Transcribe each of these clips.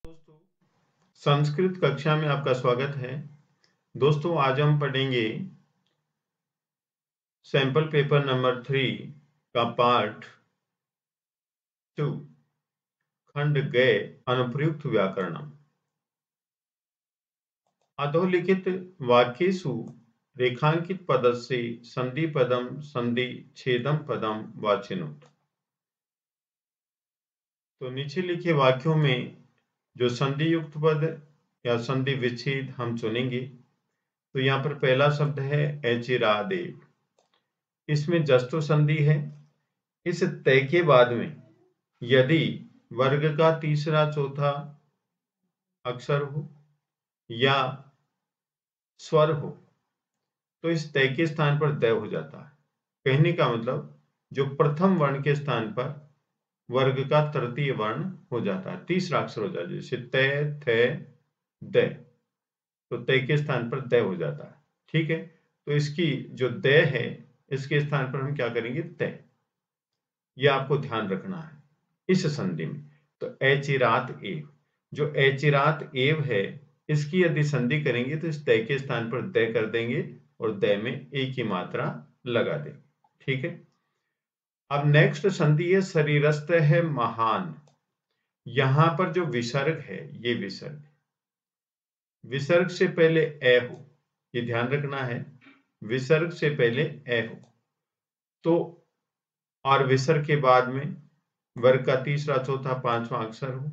दोस्तों, संस्कृत कक्षा में आपका स्वागत है। दोस्तों, आज हम पढ़ेंगे सैंपल पेपर नंबर 3 का पार्ट 2, खंड ग अनुप्रयुक्त व्याकरणम। अधोलिखित वाक्येषु रेखांकित पदस्य संधि पदम संधि छेदम पदम वाचिनोत। तो नीचे लिखे वाक्यों में जो संधि युक्त पद या संधि विच्छेद हम चुनेंगे। तो यहाँ पर पहला शब्द है एचिरादेव। इसमें जस्तो संधि है। इस तय के बाद में यदि वर्ग का तीसरा चौथा अक्षर हो या स्वर हो तो इस तय के स्थान पर द हो जाता है। कहने का मतलब जो प्रथम वर्ण के स्थान पर वर्ग का तृतीय वर्ण हो जाता है, तीसरा अक्षर हो जाता है। जैसे तय थे द, तो तय के स्थान पर द हो जाता है। ठीक है, तो इसकी जो द है इसके स्थान पर हम क्या करेंगे, तय। यह आपको ध्यान रखना है इस संधि में। तो एचिरात एव, जो एचिरात एव है इसकी यदि संधि करेंगे तो इस तय के स्थान पर द कर देंगे और द में एक ही मात्रा लगा देंगे। ठीक है, अब नेक्स्ट संधि है शरीरस्थ है महान। यहां पर जो विसर्ग है ये विसर्ग से पहले ए हो, ये ध्यान रखना है। विसर्ग से पहले ए हो तो, और विसर्ग के बाद में वर्ग का तीसरा चौथा पांचवा अक्षर हो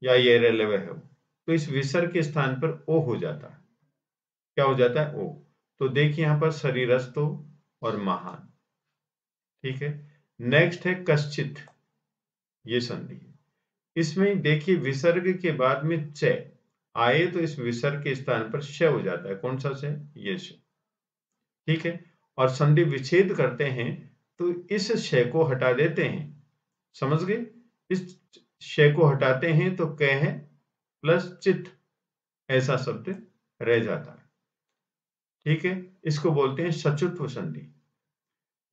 या ये रेलवे हो तो इस विसर्ग के स्थान पर ओ हो जाता है। क्या हो जाता है, ओ। तो देखिए यहां पर शरीरस्थो और महान। ठीक है, नेक्स्ट है कश्चित, ये संधि है। इसमें देखिए विसर्ग के बाद में च आए तो इस विसर्ग के स्थान पर श हो जाता है। कौन सा श, ये श। ठीक है, और संधि विच्छेद करते हैं तो इस श को हटा देते हैं। समझ गए, इस श को हटाते हैं तो कह प्लस चित ऐसा शब्द रह जाता है। ठीक है, इसको बोलते हैं सचुत्व संधि।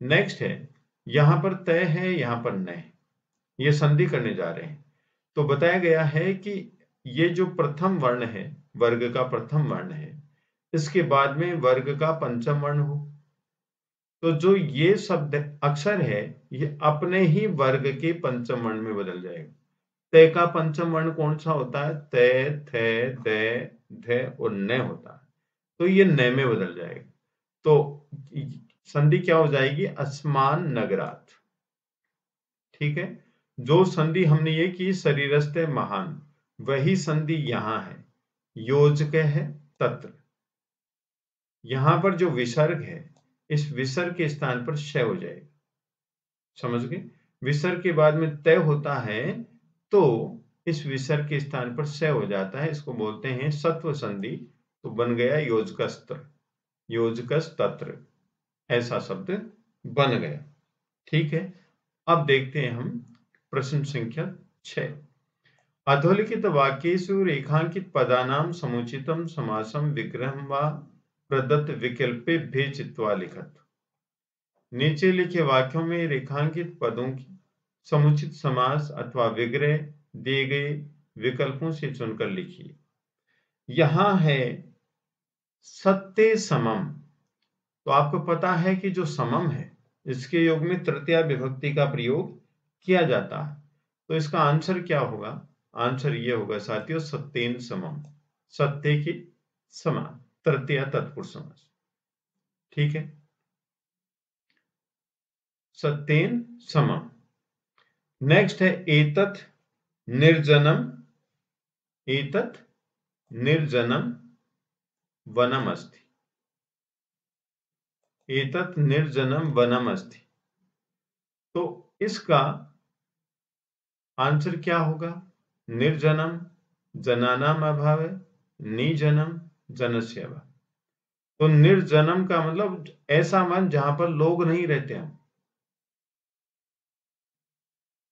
नेक्स्ट है, यहां पर तय है, यहां पर न, ये संधि करने जा रहे हैं। तो बताया गया है कि ये जो प्रथम वर्ण है, वर्ग का प्रथम वर्ण है, इसके बाद में वर्ग का पंचम वर्ण हो तो जो ये शब्द अक्षर है ये अपने ही वर्ग के पंचम वर्ण में बदल जाएगा। तय का पंचम वर्ण कौन सा होता है, तय थे द ध और न होता है, तो ये न में बदल जाएगा। तो संधि क्या हो जाएगी, असमान नगरात। ठीक है, जो संधि हमने ये की शरीरस्थ महान, वही संधि यहां है, योजक है तत्र। यहां पर जो विसर्ग है इस विसर्ग के स्थान पर श हो जाएगा। समझ गए, विसर्ग के बाद में तय होता है तो इस विसर्ग के स्थान पर स हो जाता है। इसको बोलते हैं सत्व संधि। तो बन गया योजकस्त्र, योजकस तत्र, ऐसा शब्द बन गया। ठीक है, अब देखते हैं हम प्रश्न संख्या 6। अधोलिखित वाक्येषु रेखांकित पदानां समुचितम समासम विग्रहं वा प्रदत्त विकल्पेभ्यः चित्वा लिखत। नीचे लिखे वाक्यों में रेखांकित पदों की समुचित समास अथवा विग्रह दिए गए विकल्पों से चुनकर लिखिए। यहां है सत्य समम। तो आपको पता है कि जो समम है इसके योग में तृतीया विभक्ति का प्रयोग किया जाता है। तो इसका आंसर क्या होगा, आंसर ये होगा साथियों, सत्येन समम, सत्य के समान, तृतीया तत्पुरुष समास। ठीक है, सत्येन समम। नेक्स्ट है एतत् निर्जनम, एतत् निर्जनम वनम अस्ति, एतत् निर्जनम वनम अस्ति। तो इसका आंसर क्या होगा, निर्जनम जनानाम अभाव, निजनम जनस्य अभाव। तो निर्जनम का मतलब ऐसा वन जहां पर लोग नहीं रहते हैं।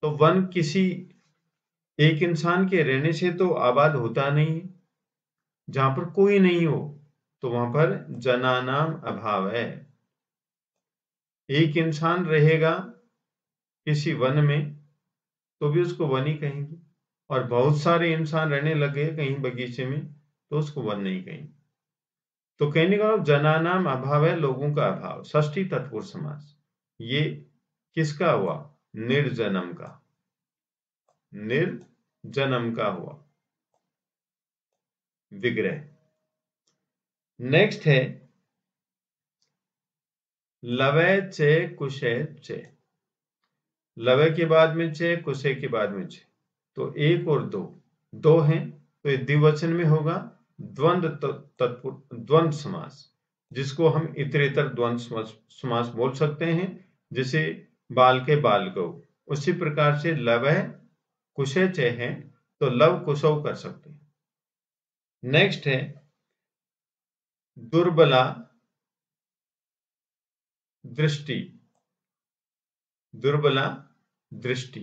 तो वन किसी एक इंसान के रहने से तो आबाद होता नहीं है, जहां पर कोई नहीं हो तो वहां पर जनानाम अभाव है। एक इंसान रहेगा किसी वन में तो भी उसको वन ही कहेंगे, और बहुत सारे इंसान रहने लगे कहीं बगीचे में, तो उसको वन नहीं कहेंगे। तो कहने का जनानाम अभाव है, लोगों का अभाव। षष्ठी तत्पुरुष समास, ये किसका हुआ? निर्जनम का, निर्जनम का हुआ विग्रह। नेक्स्ट है लवय चे कुशय चे। लवय के बाद में चे, कुशय के बाद में चे, तो एक और दो हैं, तो ये द्विवचन में होगा द्वंद्व तत्पुरुष द्वंद्व समास, जिसको हम इतरेतर द्वंद्व समास बोल सकते हैं। जैसे बाल के बाल गौ, उसी प्रकार से लवय कुशय चे है तो लव कुशव कर सकते हैं। नेक्स्ट है दुर्बला दृष्टि, दुर्बला दृष्टि।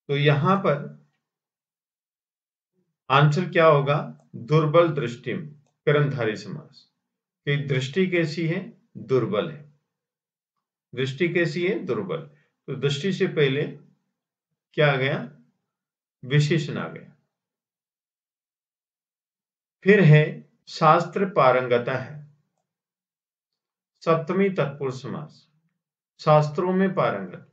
तो यहां पर आंसर क्या होगा? दुर्बल दृष्टिम, कर्मधारय समास। कि दृष्टि कैसी है? दुर्बल है। दृष्टि कैसी है? दुर्बल। तो दृष्टि से पहले क्या आ गया? विशेषण आ गया। फिर है शास्त्र पारंगता है, सप्तमी तत्पुरुष समास। शास्त्रों में पारंगत,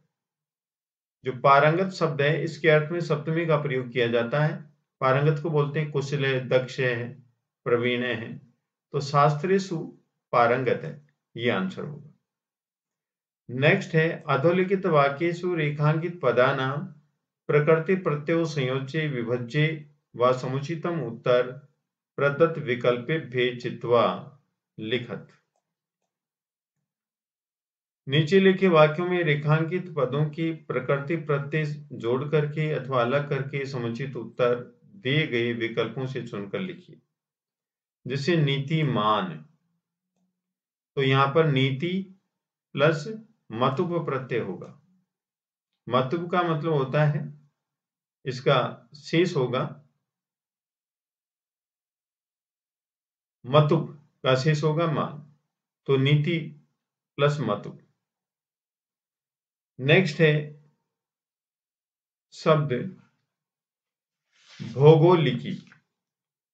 जो पारंगत शब्द है इसके अर्थ में सप्तमी का प्रयोग किया जाता है। पारंगत को बोलते हैं कुशल है, दक्ष है, प्रवीण है। तो शास्त्रेषु पारंगत है, ये आंसर होगा। नेक्स्ट है अधोलिखित वाक्येषु रेखांकित पदानाम प्रकृति प्रत्ययो संयोज्य विभज्य व समुचितम उत्तर प्रदत्त विकल्पेभ्य चित्वा लिखत। नीचे लिखे वाक्यों में रेखांकित पदों की प्रकृति प्रत्यय जोड़ करके अथवा अलग करके समुचित उत्तर दिए गए विकल्पों से चुनकर लिखिए। जैसे नीतिमान, तो यहां पर नीति प्लस मतुप प्रत्यय होगा। मतुप का मतलब होता है, इसका शेष होगा, मतुप का शेष होगा मान, तो नीति प्लस मतुप। नेक्स्ट है शब्द भौगोलिकी,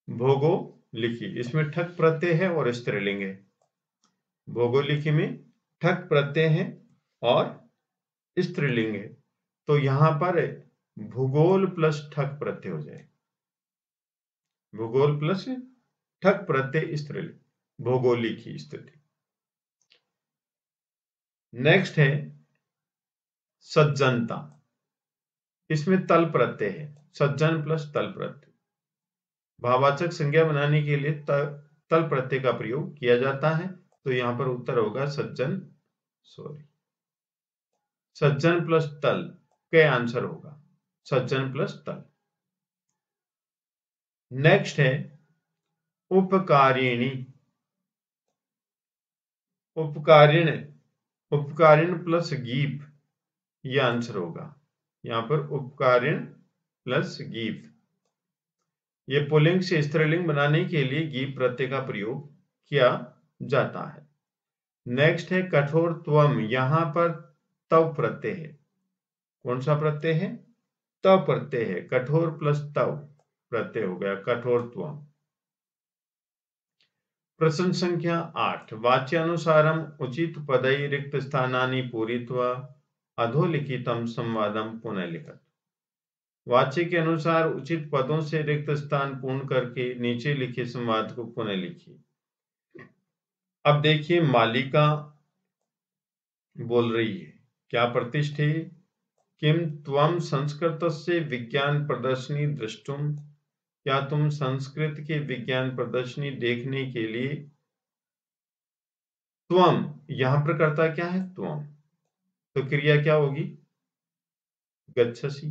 भौगोलिकी, इसमें ठक प्रत्यय है और स्त्रीलिंग है। भौगोलिकी में ठक प्रत्यय है और स्त्रीलिंग है, तो यहां पर भूगोल प्लस ठक प्रत्यय हो जाए। भूगोल प्लस ठक प्रत्यय स्त्रीलिंग, भौगोलिकी स्थिति। नेक्स्ट है सज्जनता, इसमें तल प्रत्यय है, सज्जन प्लस तल प्रत्यय। भाववाचक संज्ञा बनाने के लिए तल प्रत्यय का प्रयोग किया जाता है, तो यहां पर उत्तर होगा सज्जन, सज्जन प्लस तल का आंसर होगा सज्जन प्लस तल। नेक्स्ट है उपकारिणी, उपकारिण, उपकारिण प्लस गीप, यह आंसर होगा। यहां पर उपकारिण प्लस गीप, ये पुल्लिंग से स्त्रीलिंग बनाने के लिए गीप प्रत्यय का प्रयोग किया जाता है। नेक्स्ट है कठोर त्वम, यहां पर तव प्रत्यय है। कौन सा प्रत्यय है? तव प्रत्यय है, कठोर प्लस तव प्रत्यय हो गया कठोरत्वम। प्रश्न संख्या 8, वाच्यानुसारम उचित पदई रिक्त स्थानानि पूरित्वा अधोलिखितम संवादम पुनः लिखत। वाच्य के अनुसार उचित पदों से रिक्त स्थान पूर्ण करके नीचे लिखे संवाद को पुनः लिखिए। अब देखिए मालिका बोल रही है, क्या प्रतिष्ठे किम त्वम संस्कृतस्य विज्ञान प्रदर्शनी द्रष्टुम, क्या तुम संस्कृत की विज्ञान प्रदर्शनी देखने के लिए। त्वम, यहां पर कर्ता क्या है? त्वम, तो क्रिया क्या होगी? गच्छसि।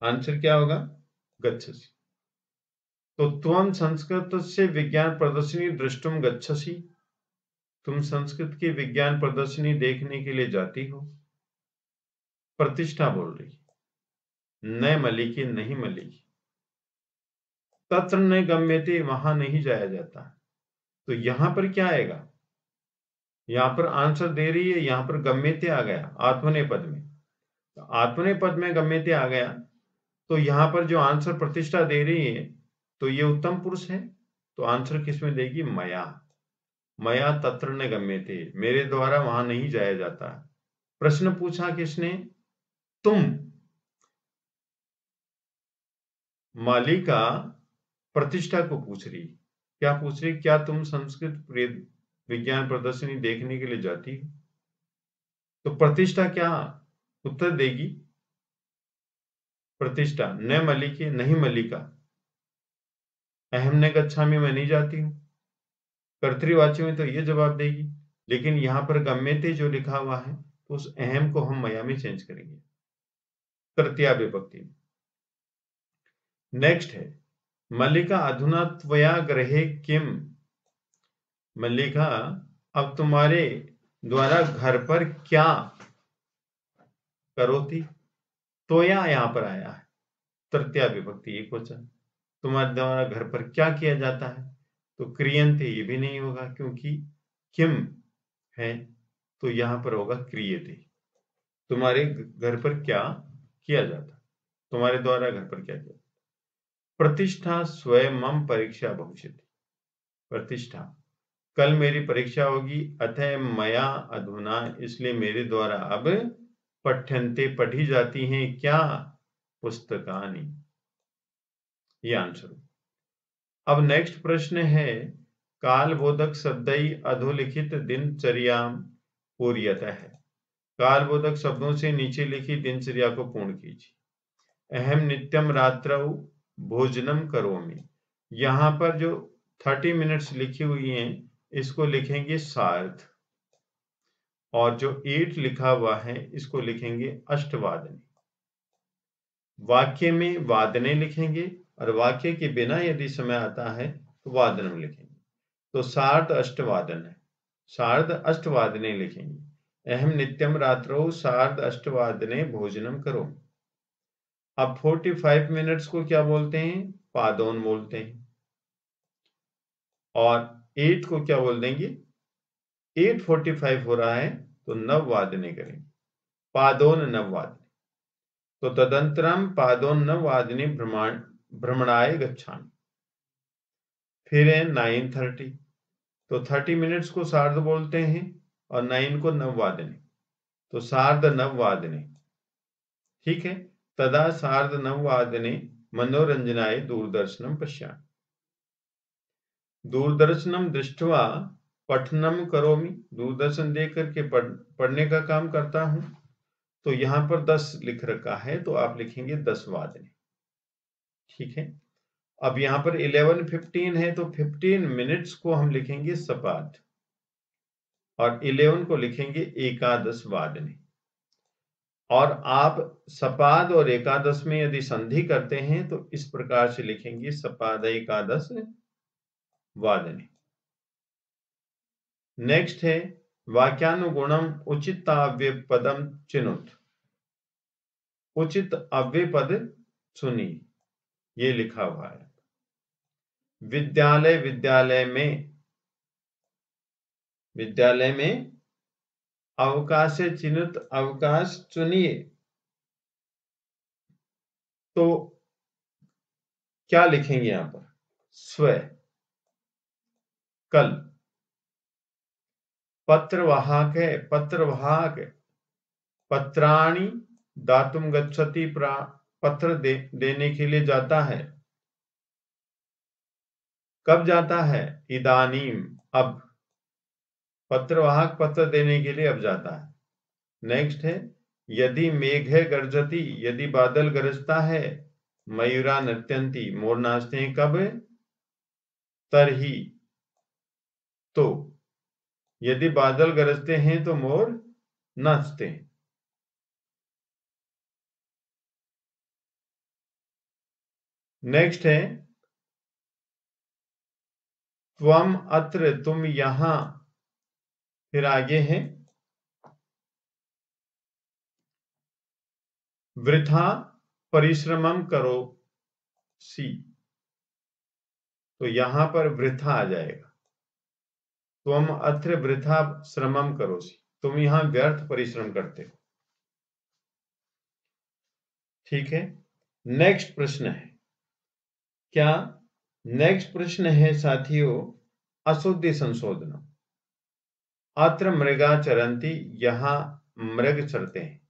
आंसर क्या होगा? गच्छसि। तो त्वम संस्कृतस्य विज्ञान प्रदर्शनी द्रष्टुम गच्छसि, तुम संस्कृत की विज्ञान प्रदर्शनी देखने के लिए जाती हो। प्रतिष्ठा बोल रही, न मलिकी, नहीं मलिकी। तत्र न गम्यते, वहां नहीं जाया जाता। तो यहां पर क्या आएगा? यहां पर आंसर दे रही है, यहां पर गम्यते आ गया आत्मनेपद में, आत्मनेपद में गम्यते आ गया, तो यहां पर जो आंसर प्रतिष्ठा दे रही है तो ये उत्तम पुरुष है, तो आंसर किसमें देगी? मया। मया तत्र न गम्यते, मेरे द्वारा वहां नहीं जाया जाता। प्रश्न पूछा किसने? तुम। मालिका प्रतिष्ठा को पूछ रही, क्या पूछ रही? क्या तुम संस्कृत विज्ञान प्रदर्शनी देखने के लिए जाती हो? तो प्रतिष्ठा क्या उत्तर देगी? प्रतिष्ठा न मलिके, नहीं मल्लिका। अहम ने गच्छामि, मैं नहीं जाती हूँ। कर्तृवाची में तो ये जवाब देगी, लेकिन यहां पर गम्यते जो लिखा हुआ है तो उस अहम को हम मया में चेंज करेंगे, तृतीया विभक्ति में। नेक्स्ट है मल्लिका अधुना त्वया गृहे किम। मल्लिका, अब तुम्हारे द्वारा घर पर क्या करोती? त्वया यहां पर आया है, तृतीया विभक्ति एकवचन। तुम्हारे द्वारा घर पर क्या किया जाता है? तो क्रियन्ते ये भी नहीं होगा, क्योंकि किम है तो यहां पर होगा क्रियते। तुम्हारे घर पर क्या किया जाता, तुम्हारे द्वारा घर पर क्या किया। प्रतिष्ठा स्वयं परीक्षा भविष्यति। प्रतिष्ठा, कल मेरी परीक्षा होगी, अतः मया अधुना, इसलिए मेरे द्वारा अब पठ्यन्ते पढ़ी जाती हैं क्या? पुस्तकानि। ये आंसर। अब नेक्स्ट प्रश्न है कालबोधक शब्दई अधोलिखित दिनचर्या पूर्यतः है। कालबोधक शब्दों से नीचे लिखी दिनचर्या को पूर्ण कीजिए। अहम नित्यम रात्रौ भोजनम करोमि, यहां पर जो 30 मिनट्स लिखी हुई हैं इसको लिखेंगे सार्ध, और जो 8 लिखा हुआ है इसको लिखेंगे अष्टवादने। वाक्य में वादने लिखेंगे, और वाक्य के बिना यदि समय आता है तो वादनम लिखेंगे। तो सार्ध अष्टवादन है, सार्ध अष्टवादने लिखेंगे। अहम नित्यम रात्रौ सार्ध अष्टवादने भोजनम करो। अब 45 मिनट्स को क्या बोलते हैं? पादोन बोलते हैं। और 8 को क्या बोल देंगे? 8:45 हो रहा है तो नववादने करेंगे, पादोन नववादने। तो तदंतरम पादोन नववादने भ्रमणाय गच्छामि। फिर है 9:30, तो 30 मिनट्स को सार्ध बोलते हैं और 9 को नववादने, तो सार्ध नववादने। ठीक है, तदा सार्ध नववादने मनोरंजनाय दूरदर्शनम पश्यामि। दूरदर्शनम दृष्ट्वा पठनम करोमि, दूरदर्शन देख करके पढ़ने का काम करता हूं। तो यहां पर 10 लिख रखा है तो आप लिखेंगे 10 वादने। ठीक है, अब यहां पर 11:15 है तो 15 मिनट्स को हम लिखेंगे सपाद, और 11 को लिखेंगे एकादश वादने। और आप सपाद और एकादश में यदि संधि करते हैं तो इस प्रकार से लिखेंगे सपाद एकादश वादने। नेक्स्ट है वाक्यानुगुणम उचित अव्यय पदम चिनुत। उचित अव्यय पद सुनिए, ये लिखा हुआ है विद्यालय, विद्यालय में अवकाश चिनुत, अवकाश चुनिए। तो क्या लिखेंगे यहां पर? स्व, कल। पत्रवाहक है, पत्रवाहक, पत्राणि दातुम गच्छति, पत्र देने के लिए जाता है। कब जाता है? इदानीम, अब। पत्रवाहक पत्र देने के लिए अब जाता है। नेक्स्ट है यदि मेघ गर्जति, यदि बादल गरजता है। मयूरा नृत्यंती, मोर नाचते हैं। कब? तरही, तो। यदि बादल गरजते हैं तो मोर नाचते हैं। नेक्स्ट है त्वम अत्र, तुम यहां। फिर आगे है वृथा परिश्रमम करो सी, तो यहां पर वृथा आ जाएगा। त्वम अत्र वृथा श्रमम करोसि, तुम यहां व्यर्थ परिश्रम करते हो। ठीक है। नेक्स्ट प्रश्न है क्या? नेक्स्ट प्रश्न है साथियों, अशुद्धि संशोधन। अत्र मृगा चरंती, यहां मृग चरते हैं।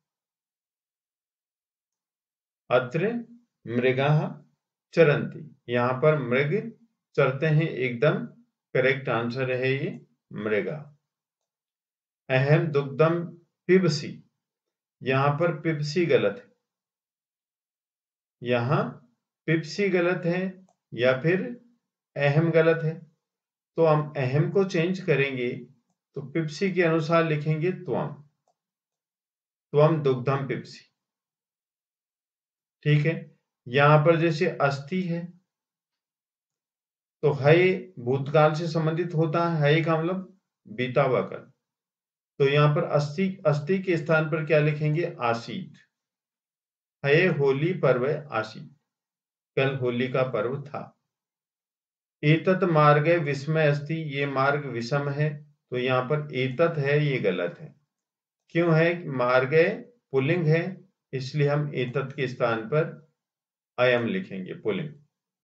अत्र मृगा चरंती, यहां पर मृग चरते हैं। एकदम करेक्ट आंसर है ये मृगा। अहम दुग्धम पिबसी, यहां पर पिबसी गलत है। यहां पिबसी गलत है या फिर अहम गलत है, तो हम अहम को चेंज करेंगे तो पिबसी के अनुसार लिखेंगे त्वम। त्वम दुग्धम पिबसी। ठीक है। यहां पर जैसे अस्थि है तो हय भूतकाल से संबंधित होता है। हय का मतलब बीता हुआ कल। तो यहां पर अस्थि के स्थान पर क्या लिखेंगे? आसीत। हय होली पर्व आसीत, कल होली का पर्व था। एतत मार्ग विस्मय अस्ति, ये मार्ग विषम है, तो यहां पर एतत है ये गलत है। क्यों है? मार्ग पुल्लिंग है, इसलिए हम एतत के स्थान पर अयम लिखेंगे, पुल्लिंग।